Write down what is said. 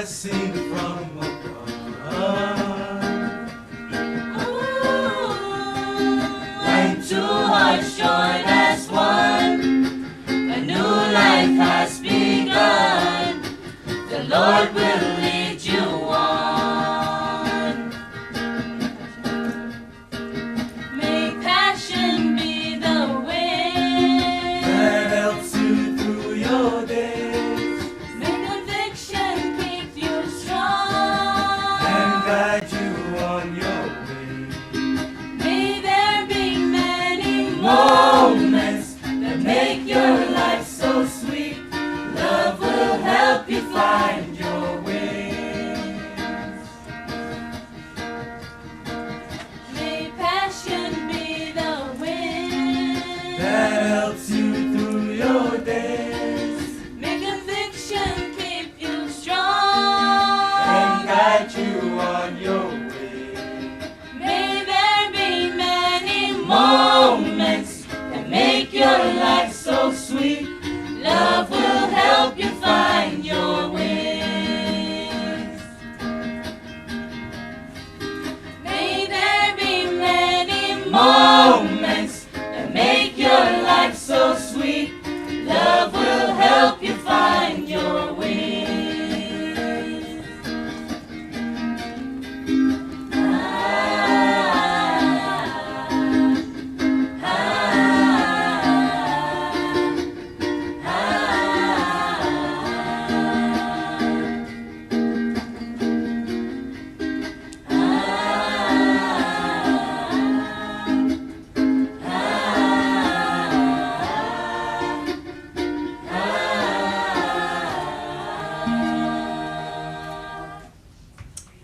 blessing from above. When two hearts join as one, a new life has begun. The Lord will lead you on. May passion be the wind That helps you through your days may conviction keep you strong. and guide you on your way. May there be many moments that make your life so sweet. Love will help you find your ways. May passion be the wind That helps you through your days may conviction keep you strong. and guide you on your way. May there be many moments that make your life